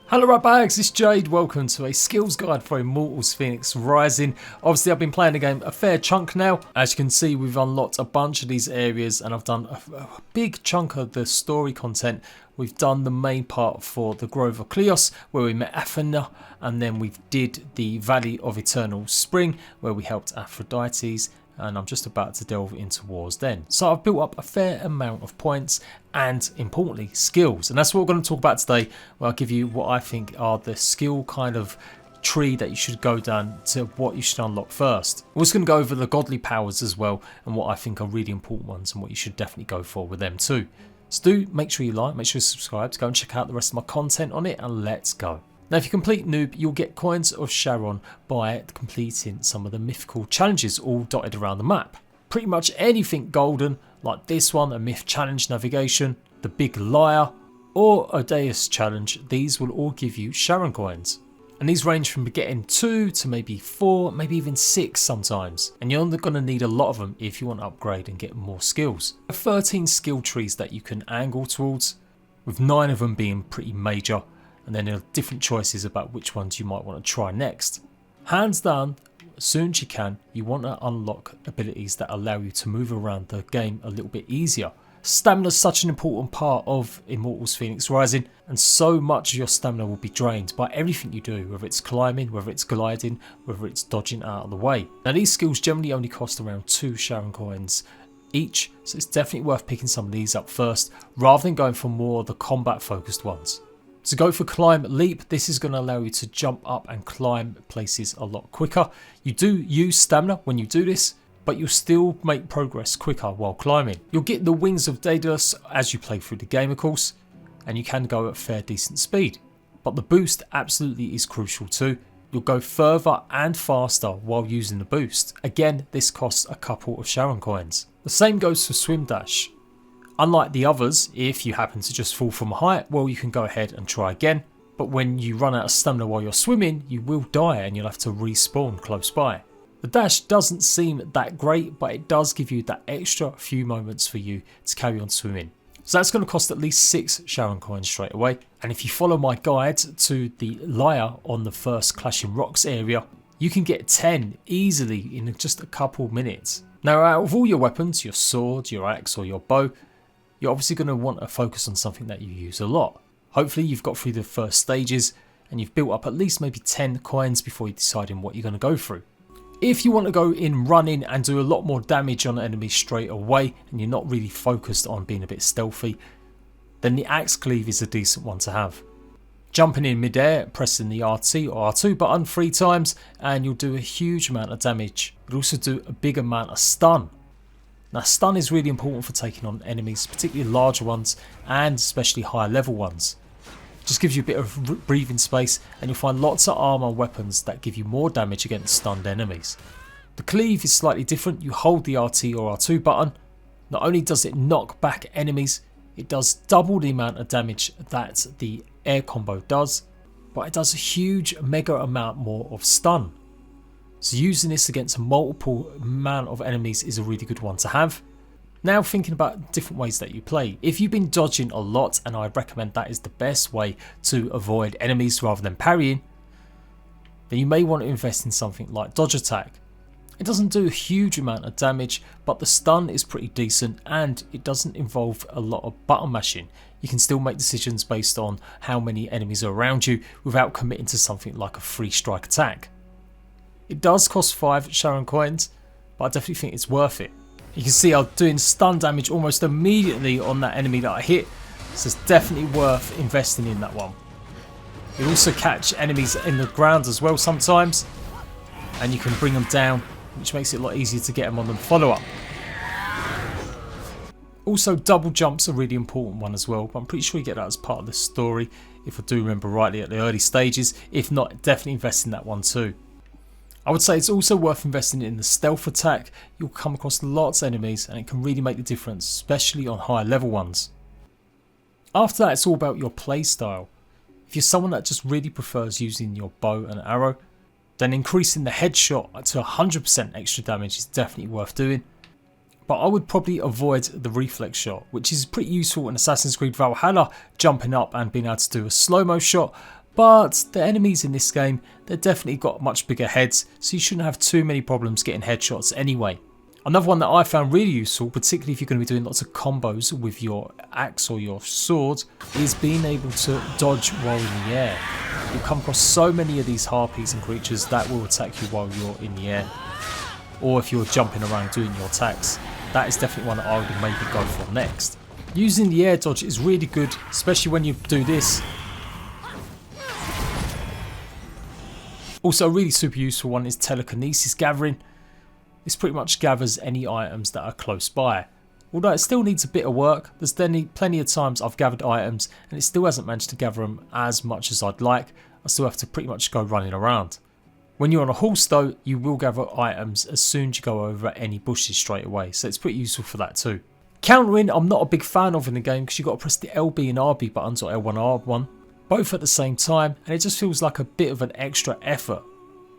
Hello right bags, it's Jade, welcome to a skills guide for Immortals Fenyx Rising. Obviously I've been playing the game a fair chunk now. As you can see, we've unlocked a bunch of these areas and I've done a big chunk of the story content. We've done the main part for the Grove of Cleave where we met Athena, and then we did the Valley of Eternal Spring where we helped Aphrodite, and I'm just about to delve into War's Den. So I've built up a fair amount of points and, importantly, skills. And that's what we're going to talk about today, where I'll give you what I think are the skill kind of tree that you should go down to what you should unlock first. We're also going to go over the godly powers as well, and what I think are really important ones and what you should definitely go for with them too. So do make sure you like, make sure you subscribe to go and check out the rest of my content on it, and let's go. Now if you complete Noob, you'll get coins of Charon by completing some of the mythical challenges all dotted around the map. Pretty much anything golden, like this one, a myth challenge navigation, the big liar, or a Deus challenge, these will all give you Charon coins. And these range from getting 2 to maybe 4, maybe even 6 sometimes. And you're only going to need a lot of them if you want to upgrade and get more skills. There are 13 skill trees that you can angle towards, with 9 of them being pretty major. And then there are different choices about which ones you might want to try next. Hands down, as soon as you can, you want to unlock abilities that allow you to move around the game a little bit easier. Stamina is such an important part of Immortals Fenyx Rising, and so much of your stamina will be drained by everything you do, whether it's climbing, whether it's gliding, whether it's dodging out of the way. Now these skills generally only cost around 2 Charon coins each, so it's definitely worth picking some of these up first, rather than going for more of the combat focused ones. To go for Climb Leap, this is going to allow you to jump up and climb places a lot quicker. You do use stamina when you do this, but you'll still make progress quicker while climbing. You'll get the Wings of Daedalus as you play through the game of course, and you can go at fair decent speed. But the boost absolutely is crucial too. You'll go further and faster while using the boost. Again, this costs a couple of Charon coins. The same goes for Swim Dash. Unlike the others, if you happen to just fall from a height, well you can go ahead and try again. But when you run out of stamina while you're swimming, you will die and you'll have to respawn close by. The dash doesn't seem that great, but it does give you that extra few moments for you to carry on swimming. So that's going to cost at least 6 Charon coins straight away. And if you follow my guide to the Lyre on the first Clashing Rocks area, you can get 10 easily in just a couple minutes. Now out of all your weapons, your sword, your axe or your bow, you're obviously going to want to focus on something that you use a lot. Hopefully you've got through the first stages and you've built up at least maybe 10 coins before you decide on what you're going to go through. If you want to go in running and do a lot more damage on enemies straight away and you're not really focused on being a bit stealthy, then the Axe Cleave is a decent one to have. Jumping in midair, pressing the RT or R2 button 3 times and you'll do a huge amount of damage. You'll also do a big amount of stun. Now stun is really important for taking on enemies, particularly larger ones and especially higher level ones. It just gives you a bit of breathing space and you'll find lots of armor and weapons that give you more damage against stunned enemies. The Cleave is slightly different. You hold the RT or R2 button. Not only does it knock back enemies, it does double the amount of damage that the air combo does, but it does a huge mega amount more of stun. So using this against a multiple amount of enemies is a really good one to have. Now thinking about different ways that you play. If you've been dodging a lot, and I recommend that is the best way to avoid enemies rather than parrying, then you may want to invest in something like Dodge Attack. It doesn't do a huge amount of damage, but the stun is pretty decent and it doesn't involve a lot of button mashing. You can still make decisions based on how many enemies are around you without committing to something like a 3-strike attack. It does cost 5 Charon coins, but I definitely think it's worth it. You can see I'm doing stun damage almost immediately on that enemy that I hit, so it's definitely worth investing in that one. You also catch enemies in the ground as well sometimes, and you can bring them down, which makes it a lot easier to get them on the follow up. Also double jumps are a really important one as well, but I'm pretty sure you get that as part of the story if I do remember rightly at the early stages. If not, definitely invest in that one too. I would say it's also worth investing in the stealth attack. You'll come across lots of enemies and it can really make the difference, especially on higher level ones. After that, it's all about your play style. If you're someone that just really prefers using your bow and arrow, then increasing the headshot to 100% extra damage is definitely worth doing. But I would probably avoid the reflex shot, which is pretty useful in Assassin's Creed Valhalla, jumping up and being able to do a slow-mo shot, But the enemies in this game, they've definitely got much bigger heads, so you shouldn't have too many problems getting headshots anyway. Another one that I found really useful, particularly if you're going to be doing lots of combos with your axe or your sword, is being able to dodge while in the air. You'll come across so many of these harpies and creatures that will attack you while you're in the air. Or if you're jumping around doing your attacks. That is definitely one that I would maybe go for next. Using the air dodge is really good, especially when you do this. Also a really super useful one is Telekinesis Gathering. This pretty much gathers any items that are close by. Although it still needs a bit of work, there's plenty of times I've gathered items and it still hasn't managed to gather them as much as I'd like. I still have to pretty much go running around. When you're on a horse though, you will gather items as soon as you go over any bushes straight away, so it's pretty useful for that too. Countering I'm not a big fan of in the game because you've got to press the LB and RB buttons, or L1 R1, both at the same time, and it just feels like a bit of an extra effort.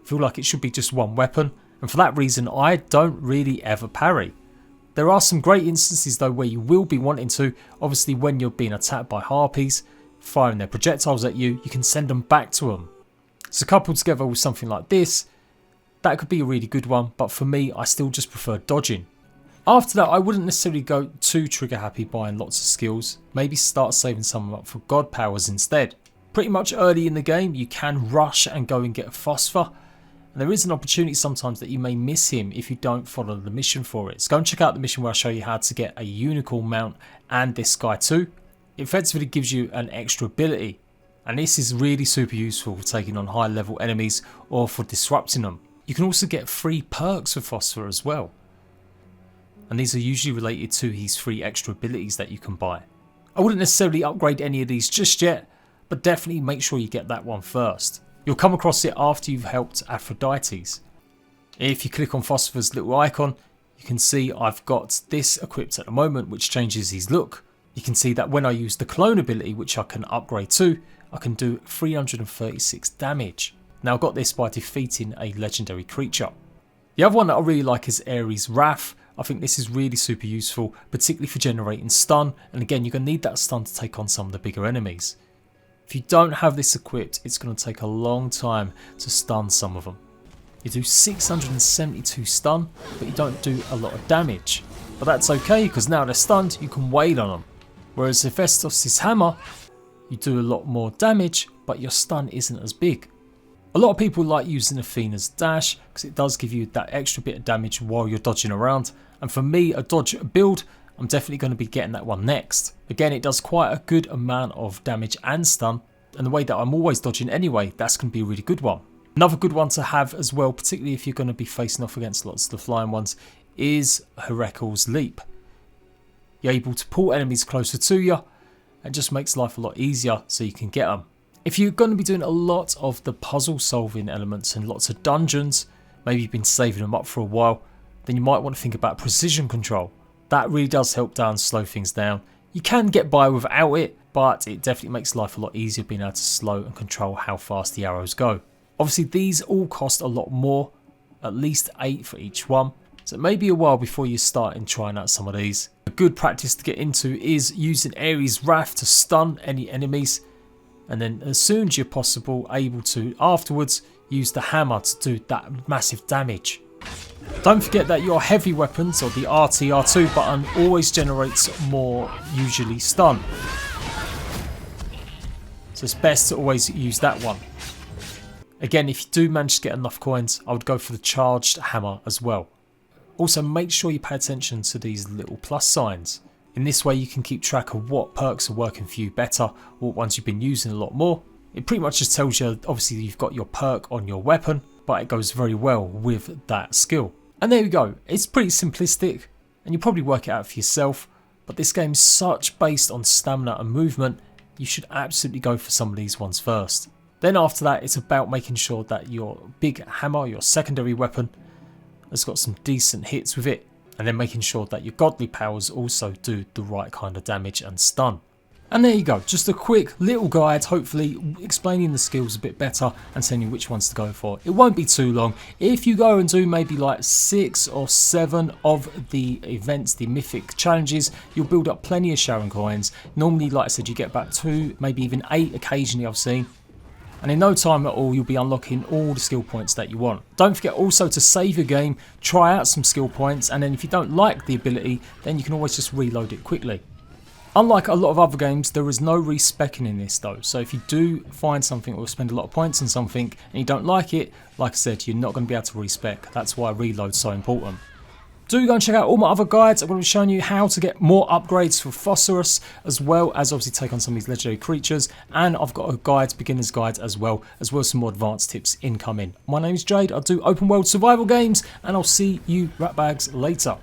I feel like it should be just one weapon, and for that reason I don't really ever parry. There are some great instances though where you will be wanting to. Obviously when you're being attacked by harpies, firing their projectiles at you, you can send them back to them. So coupled together with something like this, that could be a really good one, but for me I still just prefer dodging. After that I wouldn't necessarily go too trigger happy buying lots of skills, maybe start saving some up for god powers instead. Pretty much early in the game you can rush and go and get a phosphor. And there is an opportunity sometimes that you may miss him if you don't follow the mission for it. So go and check out the mission where I show you how to get a unicorn mount and this guy too. It effectively gives you an extra ability. And this is really super useful for taking on high level enemies or for disrupting them. You can also get free perks for phosphor as well. And these are usually related to his free extra abilities that you can buy. I wouldn't necessarily upgrade any of these just yet, but definitely make sure you get that one first. You'll come across it after you've helped Aphrodite. If you click on Phosphor's little icon, you can see I've got this equipped at the moment, which changes his look. You can see that when I use the clone ability, which I can upgrade to, I can do 336 damage. Now I've got this by defeating a legendary creature. The other one that I really like is Aries Wrath. I think this is really super useful, particularly for generating stun. And again, you're going to need that stun to take on some of the bigger enemies. If you don't have this equipped, it's going to take a long time to stun some of them. You do 672 stun, but you don't do a lot of damage. But that's okay, because now they're stunned, you can wail on them. Whereas Hephaestus' hammer, you do a lot more damage, but your stun isn't as big. A lot of people like using Athena's dash, because it does give you that extra bit of damage while you're dodging around. And for me, a dodge build, I'm definitely going to be getting that one next. Again, it does quite a good amount of damage and stun, and the way that I'm always dodging anyway, that's going to be a really good one. Another good one to have as well, particularly if you're going to be facing off against lots of the flying ones, is Heracle's Leap. You're able to pull enemies closer to you, and just makes life a lot easier so you can get them. If you're going to be doing a lot of the puzzle solving elements and lots of dungeons, maybe you've been saving them up for a while, then you might want to think about precision control. That really does help slow things down. You can get by without it, but it definitely makes life a lot easier being able to slow and control how fast the arrows go. Obviously these all cost a lot more, at least 8 for each one, so it may be a while before you start trying out some of these. A good practice to get into is using Aries Wrath to stun any enemies, and then as soon as you're able to afterwards use the hammer to do that massive damage. Don't forget that your heavy weapons, or the RTR2 button, always generates more usually stun. So it's best to always use that one. Again, if you do manage to get enough coins, I would go for the charged hammer as well. Also make sure you pay attention to these little plus signs. In this way you can keep track of what perks are working for you better, or what ones you've been using a lot more. It pretty much just tells you, obviously you've got your perk on your weapon, but it goes very well with that skill. And there you go, it's pretty simplistic, and you'll probably work it out for yourself, but this game is such based on stamina and movement, you should absolutely go for some of these ones first. Then after that, it's about making sure that your big hammer, your secondary weapon, has got some decent hits with it, and then making sure that your godly powers also do the right kind of damage and stun. And there you go, just a quick little guide, hopefully explaining the skills a bit better and telling you which ones to go for. It won't be too long. If you go and do maybe like 6 or 7 of the events, the mythic challenges, you'll build up plenty of Sharon coins. Normally, like I said, you get about 2, maybe even 8 occasionally I've seen. and in no time at all you'll be unlocking all the skill points that you want. Don't forget also to save your game, try out some skill points, and then if you don't like the ability, then you can always just reload it quickly. Unlike a lot of other games, there is no respecking in this though, so if you do find something or spend a lot of points on something and you don't like it, like I said, you're not going to be able to respec. That's why reload's so important. Do go and check out all my other guides. I'm going to be showing you how to get more upgrades for Phosphorus, as well as obviously take on some of these legendary creatures, and I've got a guide, beginner's guide as well as some more advanced tips incoming. My name is Jade, I do open world survival games, and I'll see you ratbags later.